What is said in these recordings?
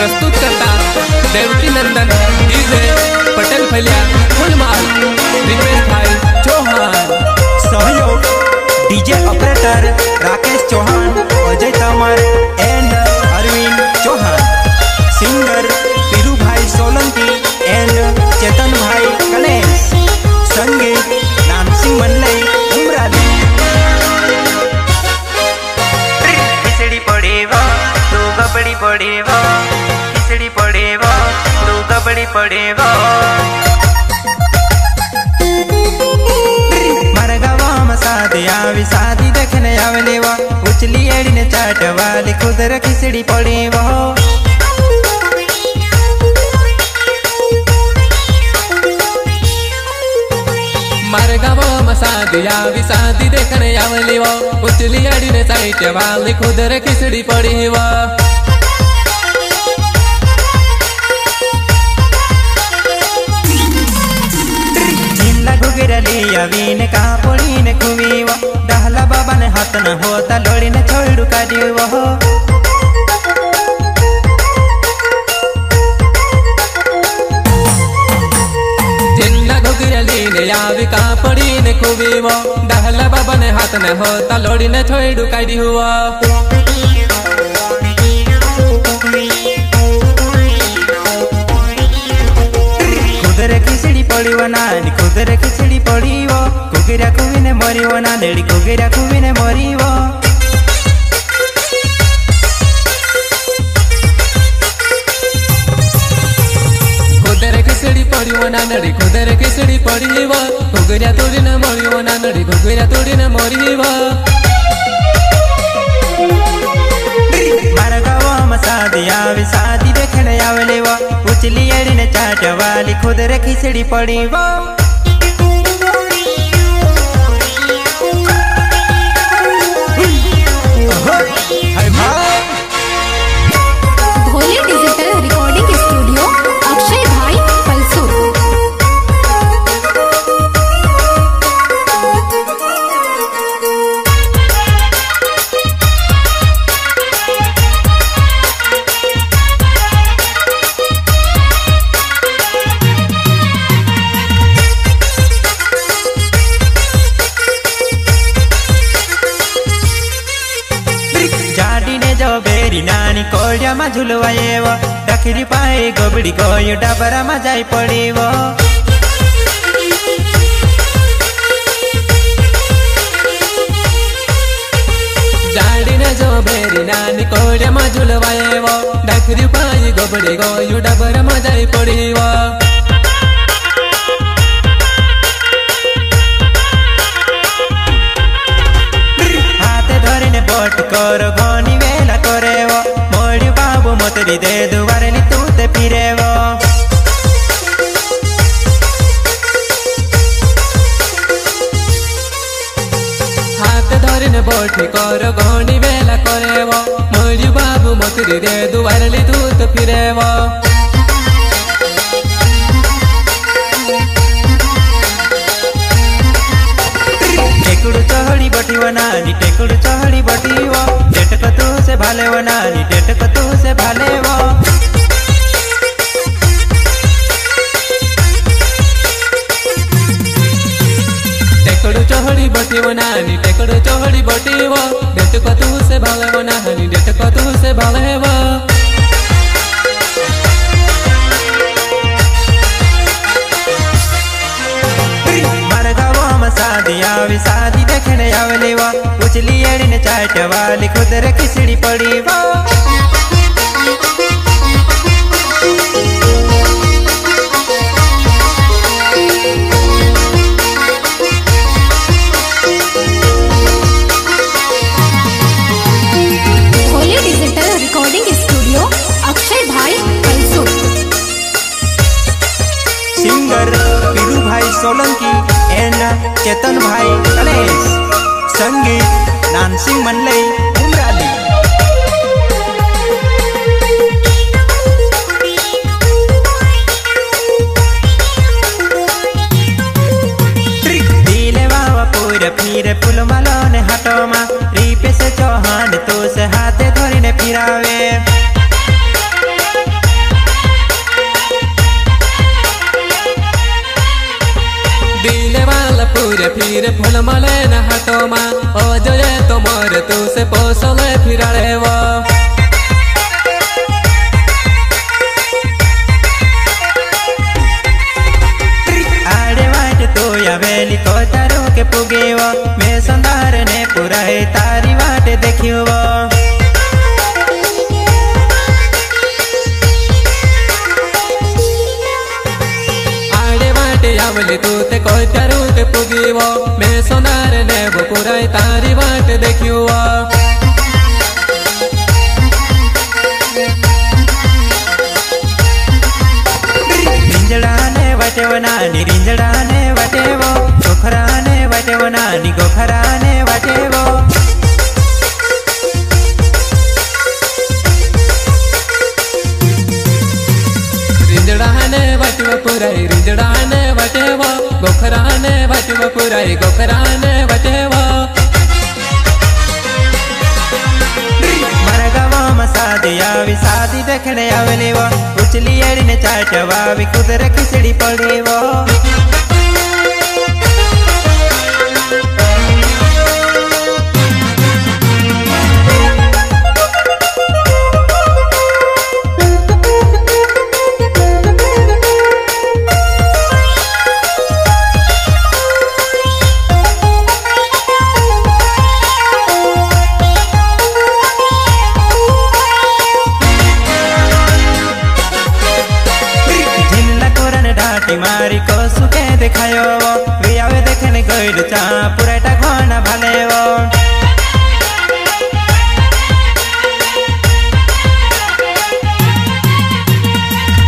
प्रस्तुत करता देवकी नंदन डीजे पटेल फैलिया फुलमाल रिपेश भाई चौहान। सहयोग डीजे ऑपरेटर राकेश चौहान, अजय तमर एंड अरविंद चौहान। सिंगर पीरू भाई सोलंकी एंड चेतन भाई गणेश। संगीत नानसिंह मनलई उमराली। खिचड़ी पड़ेवा तू गबड़ी पड़ेवा, खिचड़ी पड़ेवा तू गबड़ी पड़ेवा। शादी आवी शादी देखने आवलेवा, उचली एड़ी ने चाट वाली खुदर खिचड़ी पड़ी वो। मारे गाँव में शादी आवी शादी देखने आवलेवा, उचली एड़ी ने चाट वाली खुदर खिचड़ी पड़ी वो। वीने का पोड़ी ने खुवीवा, डहला बाबा ने हाथ न होता लोड़ी ने छोड़ू का दीवा हो। जिन्ना घुगरली ने आवी का पोड़ी ने खुवीवा, डहला बाबा ने हाथ न होता लोड़ी ने छोड़ू का दीवा। खुदरे खिचड़ी पड़ी वो नानी, खुदरे खिचड़ी पड़ी वो। कुगिरा कुवी ने मरी वो ना नेड़ी, कुगिरा कुवी ने मरी वो। खुदरे खिचड़ी पड़ी वो ना नेड़ी, खुदरे खिचड़ी पड़ी वो। कुगिरा तोड़ी ने मरी वो ना नेड़ी, कुगिरा तोड़ी ने मरी वो। मारा गाँव में शादी आवी शादी देखने आवले वो, उचली एड़ी ने चाट वाली खुदरे खिचड़ी पड़ी वो। भोले डिजिटल रिकॉर्डिंग स्टूडियो अक्षय भाई पलसू। नानी कोड़िया में झुलवाए वो, डखरी पाए गोबड़ी गोयो डबरा में जाई पड़ी वो। जाड़ी ने जो बेरी नानी कोड़िया में झुलवाए वो, डखरी पाए गोबड़ी गोयो डबरा में जाई पड़ी वो। हाथ धरे ने बोट करो घनी वेला करे वो, मोड़ी बाबू मोतरी दे दुबारे नी तू ते फिरे वो। हाथ धरे ने बोट करो घनी वेला करे वो, मोड़ी बाबू मोतरी दे दुबारे नी तू ते फिरे वो। टेकुड़ चहड़ी बटी वो नानी, टेकुड़ चहड़ी बटी वो। डेट को तू से भाले वो नानी, डेट को तू से भाले वो। टेकुड़ चहड़ी बटी वो नानी, टेकुड़ चहड़ी बटी वो। डेट को तू से भाले वो नानी, डेट को तू से भाले वो। शादी आवी शादी देखने आवले वो, उचली एड़ी ने चाट वाली खुदरे खिचड़ी पड़ी वो। भोले डिजिटल रिकॉर्डिंग स्टूडियो अक्षय भाई पलसू। सिंगर पीरू भाई सोलंकी एंड चेतन भाई गणेश। संगीत नानसिंह मनलई उमराली। दिले बाबा पूरे फिर फूल मालो ने हाथों में, रिपे से चौहान तो से हाथे धोरी ने फिरावे। घूरे फिरे फल मले न हाटो मा अजय तोमर तू से पोसले फिराड़े वो आड़े वाट तो या वेली को तारो के पुगेवा मैं संदार ने पूरा है तारी वाट देखियो आवली तू ते कोई प्यारू के पुगीवो मैं सोनार ने वो पूरा तारी वाट देखियो रिंजड़ा ने वटे वनानी रिंजड़ा ने वटे वो गोखरा ने वटे वनानी गोखरा ने वटे वो रिंजड़ाने वटव पुराई रिंजड़ाने वटेव गोखराने वटव पुराई गोखराने वटेव मारा गावा शादी आवी शादी देखने आवले वो उचली एड़ी ने चाटवा भी कुदर खिचड़ी पड़े वो मारी को सुखे दिखायो वे आवे देखने गइल चा पुराटा घना भाले वो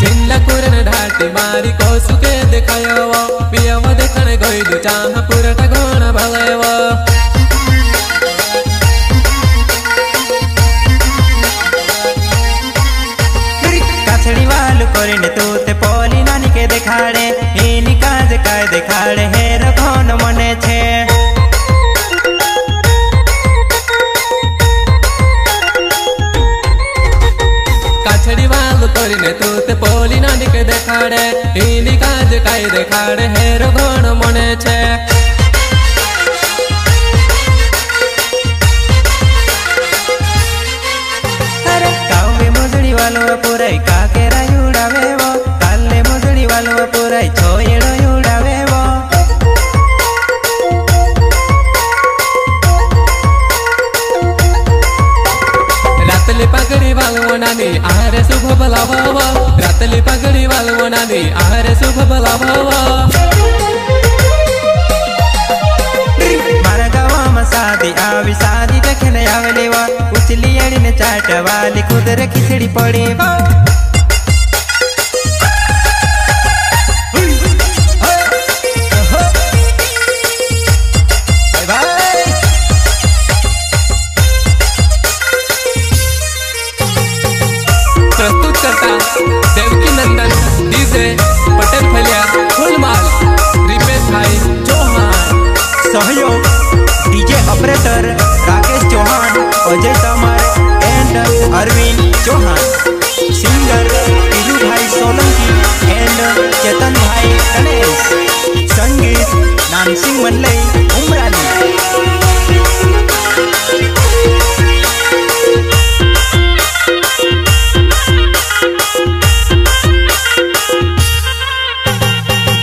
जिल्ला कुरन ढाटी मारी को सुखे दिखायो वे आवे देखने गइल चा पुराटा घना भाले वो काछड़ी वालू कोरिने तू ते पोली नानी के देखाड़े एनी काज काय देखाड़े हेर घन मने छे काछड़ी वालू कोरिने तू ते पोली नानी के देखाड़े एनी काज काय देखाड़े हेर घन मने छे वालो पुराई काकेरा उड़ावे वो काले मोजड़ी वालो पुराई छोएड़ो उड़ावे वो रातली पगड़ी वालो नानी आरे शुभ बलावा रातली पगड़ी वालो नानी आरे शुभ बलावा मारा गावा में शादी आवी शादी देखने आवले वो उचली एड़ी ने चाटवाली कुदर खिचड़ी पड़ी वो प्रस्तुत करता देवकी नंदन डीजे पटेल फलिया फुलमाल रिपेश भाई चौहान सहयोग डीजे ऑपरेटर राकेश चौहान अजय तमर एंड अरविंद चौहान सिंगर पीलू भाई सोलंकी एंड चेतन भाई गणेश संगीत नानसिंह मनलई उमरानी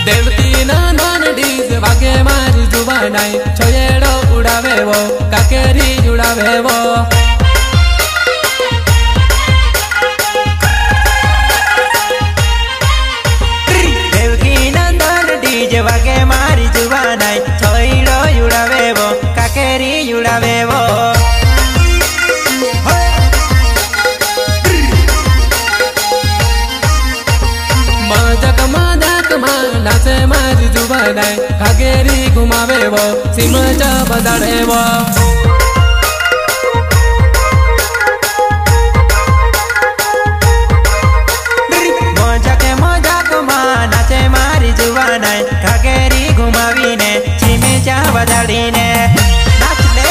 देवकी नंदन डीजे वागे मारी जुबानाई छोएड़ो उड़ावे वो काकेरी उड़ावे वो देवकी नंदन डीजे वागे मारी जुबानाई छोएड़ो उड़ावे वो काकेरी उड़ावे वो नाचे मारी जुबानाई काकेरी घुमावे वो सिमचा बदाड़े वो मजाक मां नाचे मारी जुबानाई काकेरी घुमावी ने चिमेचा बदाड़ी ने नाच ले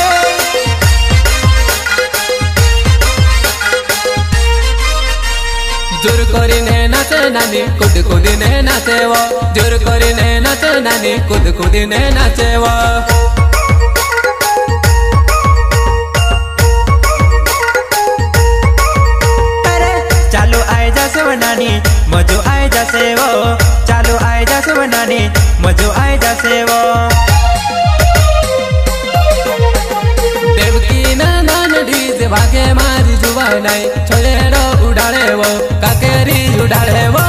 जोर करीने नाच नाच नानी कूद कूदिने नाचेव जोर करिने नाच नानी कूद कूदिने नाचेव चालो आए जासे वो नानी मजो आए जासे वो चालो आए जासे वो नानी मजो आए जासे वो देवकी नंदन डीजे भागे मारी जुवानाई छोलेरो उड़ाड़े वो काकेरी उड़ाड़े वो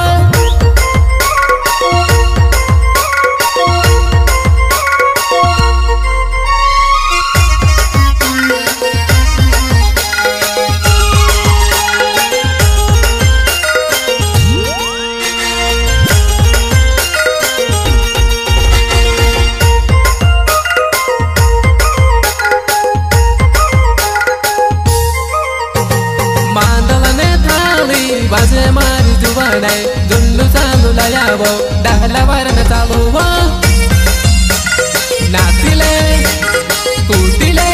बाजे मारी जुवानाई जुल्लू चालू लायावो डाहला वारन चालू वो नाचिले कूदिले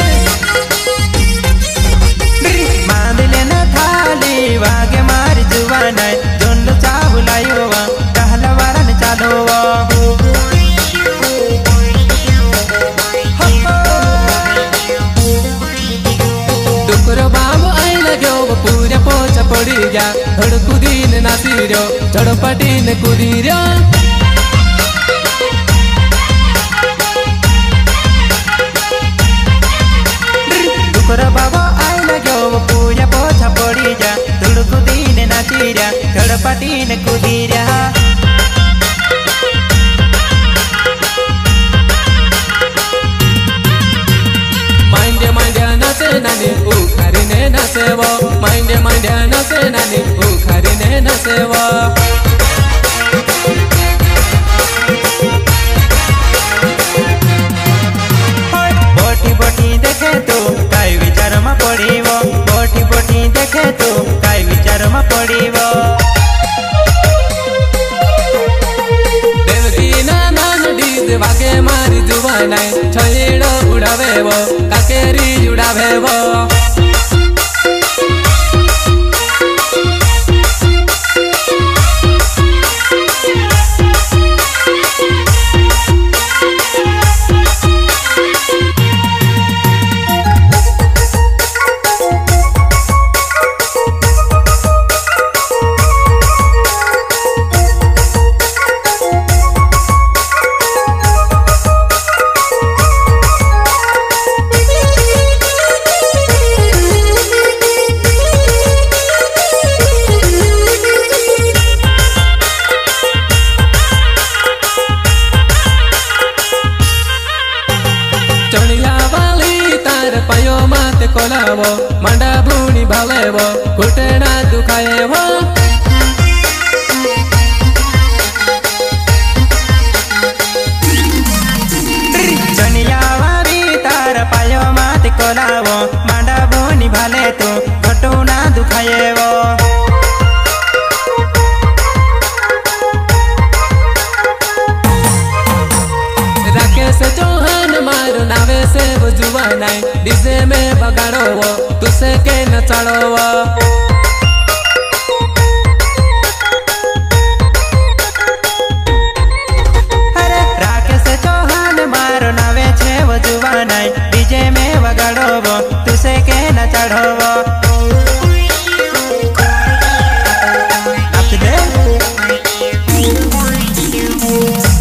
मांदिले न थाली वागे मारी जुवानाई जुल्लू चालू लायो डाहला वारन चालू डुकरो बाबू आई लग्यो पूरे पोचा पड़ी गया धड़ कूदीन नाची रो धड़ पटीन कूदी रो डुकरो बाबू आई लग्यो पूरे पोचा पड़ी जा धड़ कूदीन नाची रा धड़ पटीन कूदी रा नाचे नानी उखारिने नाचेव माइंडे माइंडे नाचे नानी उखारिने नाचेव बोटी बोटी देखे तो काई विचार में पड़ीवो बोटी बोटी देखे तो काई विचार में पड़ीवो देवकी नंदन डीजे भागे मारी जुवानाई छोलेरो उड़ावेव काकेरी उड़ावेव चढ़िया वाली तार पायो माते कोलावो मंडा भूनी भालेवो घुटना दुखाएवो चनिया वाली तार पायो माते कोलावो मंडा भूनी भाले तो घुटना दुखाएवो राकेश चौहान मारो नावे से वो जुवानाई डीजे में बगाड़ो वो तुसे के नचाड़ो वो अरे राकेश चौहान मारो नावे छे वो जुवानाई डीजे में बगाड़ो वो तुसे के नचाड़ो वो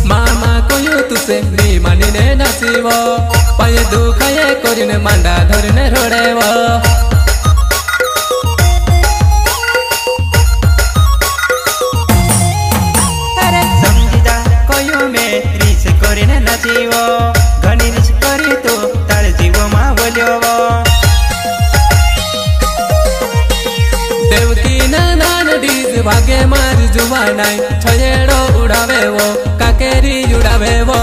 मामा कोयो तुसे नी मानिने नाचीवो पाये दुखाये करिने मांडा धरिने रोड़ेवो अरे समझी जा कोयो में रिस करिने नाचीवो घनी रिस करी तो तार जीवो मा बोल्योवो देवकी नंदन डीजे भागे मारी जुवानाई छोलेरो उड़ावेवो काकेरी उड़ावेवो